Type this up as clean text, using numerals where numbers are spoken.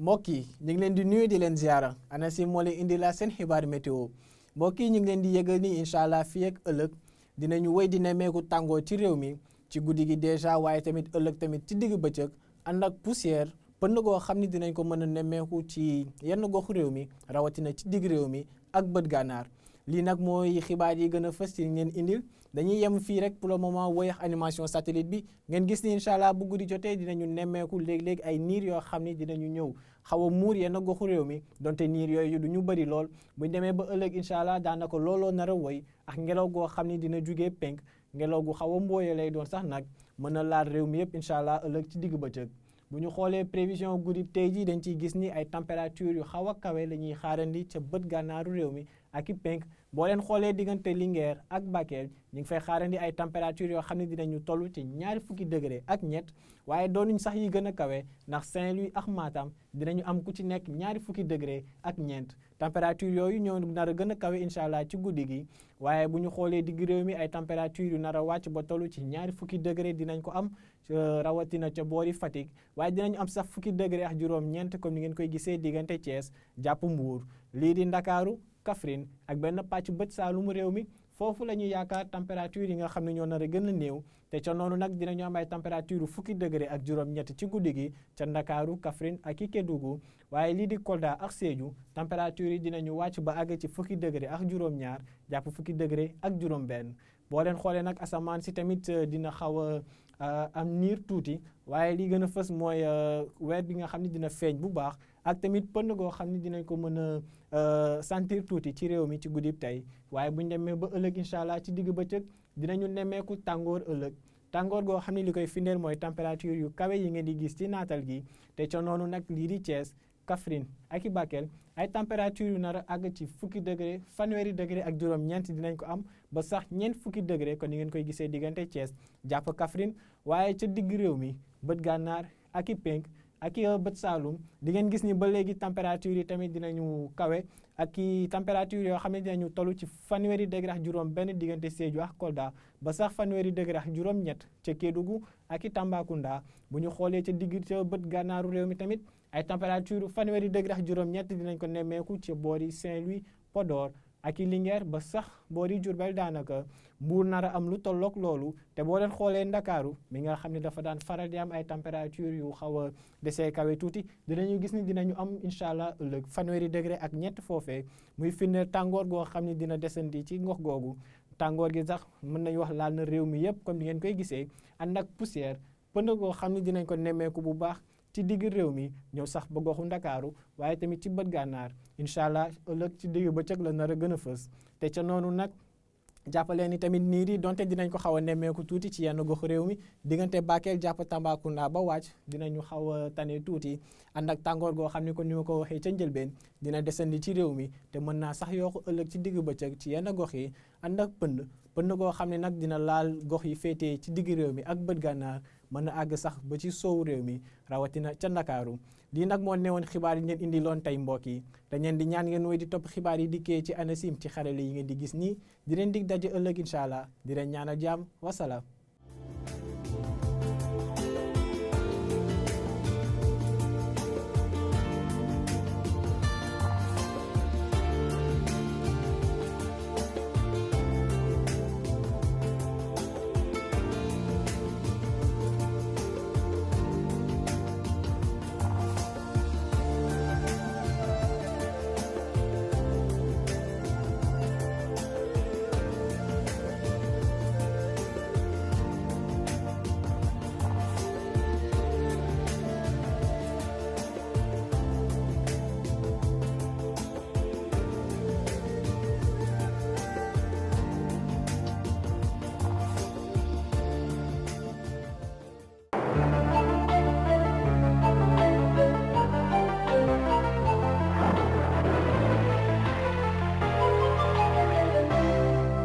mbokk yi ñu ngi leen di nuyu di leen ziara ANACIM moo leen indi la seen xibaar météo mbokk yi ñu ngi leen di yëgal ni incha allah fii ak ëllëg dinañu wéy di nemmeeku tàngoor ci réew mi ci guddi gi dèjà waaye tamit ëllëg tamit ci digg bëccëg ànd ak poussière pënd goo xam ni dinañ ko mën a nemmeeku ci yenn goxu réew mi rawatina ci digg réew mi ak bët gànnaar lii nag mooy xibaar yi gën a fës ci ngeen indil dañuy yem fii rek pour le moment woyax animation satellite bi ngeen gis ni incha allah bu guddi jotee dinañu nemmeeku léeg-léeg ay niir yoo xam ni dinañu ñëw xaw a muur yenn goxu réew mi donte niir yooyu du ñu bëri lool buñ demee ba ëllëg incha allah daanaka looloo nar a woy ak ngelaw goo xam ni dina jugee penk ngelaw gu xaw a mbooye lay doon sax nag mën a laal réew mi yëpp incha allah ëllëg ci digg bëccëg bu ñu xoolee prévision guddi tey jii dañ ciy gis ni ay température yu xaw a kawe la ñuy xaarandi ca bët gànnaaru réew mi ak i penk boo leen xoolee diggante Linguère ak Bakel ñu ngi fay xaarandi ay température yoo xam ne dinañu toll ci ñaari fukki degré ak ñett waaye doonuñ sax yi gën a kawe ndax Saint-Louis ak Matam dinañu am ku ci nekk ñaari fukki degré ak ñeent température yooyu ñoo nar a gën a kawe incha allah ci guddi gi waaye bu ñu xoolee digg réew mi ay température yu nar a wàcc ba toll ci ñaari fukki degré dinañ ko am rawatina ca boori Fatick waaye dinañu am sax fukki degré ak juróom-ñeent comme ni ngeen koy gisee diggante Thiès jàpp Mbour lii di Ndakaaru Kaffrine ak benn pàcc bët saalumu réew mi foofu la ñuy yaakaar température yi nga xam ne ñoo nar a gën a néew te ca noonu nag dinañu am ay température fukki degré ak juróom-ñett ci guddi gi ca Ndakaaru Kaffrine ak i Kédougou waaye lii di Kolda ak Sédhiou température yi dinañu wàcc ba àgg ci fukki degré ak juróom-ñaar jàpp fukki degré ak juróom-benn boo leen xoolee nag asamaan si tamit dina xaw a am niir tuuti waaye li gën a fës mooy weer bi nga xam ne dina feeñ bu baax ak tamit pënd goo xam ne dinañ ko mën a sentir tuuti ci réew mi ci guddib tey waaye bu ñu demee ba ëllëg incha allah ci digg bëccëg dinañu nemmeeku tàngoor ëllëg tàngoor goo xam ne li koy firndeel mooy température yu kawe yi ngeen di gis ci naatal gi te ca noonu nag lii di Thiès Kaffrine ak i Bakel ay température yu nar a àgg ci fukki degré fanweeri degré ak juróom-ñeent dinañ ko am ba sax ñeent fukki degré kon ni ngeen koy gisee diggante Thiès jàpp Kaffrine waaye ca digg réew mi bët gànnaar ak i penk ak i bët saalum di ngeen gis ni ba léegi température yi tamit dinañu kawe ak i température yoo xam ne dinañu toll ci fanweeri degré ak juróom benn diggante Sédhiou ak Kolda ba sax fanweeri degré ak juróom-ñett ca Kédougou ak i Tambacounda bu ñu xoolee ca digg ca bët gànnaaru réew mi tamit ay température fanweeri degré ak juróom-ñett dinañ ko nemmeeku ci boori Saint-Louis Podor ak i Linguère ba sax boori Diourbel daanaka Mbuur nar a am lu tolloog loolu te boo leen xoolee Ndakaaru mi nga xam ne dafa daan faral di am ay température yu xaw a desee kawe tuuti dinañu gis ni dinañu am incha allah ëllëg fanweeri degré ak ñett foofee muy firndeel tàngoor goo xam ne dina desandi ci ngox googu tàngoor gi sax mën nañu wax laal na réew mi yëpp comme ni ngeen koy gisee ànd ak poussière pënd goo xam ne dinañ ko nemmeeku bu baax ci digg réew mi ñëw sax ba goxu Ndakaaru waaye tamit ci bët gànnaar incha allah ëllëg ci digg bëccëg la nar a gën a fës te ca noonu nag jàppalee ni tamit niir yi donte dinañ ko xaw a nemmeeku tuuti ci yenn goxu réew mi diggante Bakel jàpp Tambacounda ba wàcc dinañu xaw a tane tuuti ànd ak tàngoor goo xam ne kon ni ma ko waxee ca njëlbeen dina desandi ci réew mi te mën naa sax yokku ëllëg ci digg bëccëg ci yenn gox yi ànd ak pënd goo xam ne nag dina laal gox yi féetee ci digg réew mi ak bët gànnaar mën na àgg sax ba ci soowu réew mi rawatina ca Ndakaaru lii nag moo newoon xibaar yi ngeen indi loon tey mbokk yi te ngeen di ñaan ngeen woy di topp xibaar yi dikkee ci ANACIM ci xarale yi ngeen di gis nii di leen dig daje ëllëg incha allah di leen ñaanal jàmm wasalaam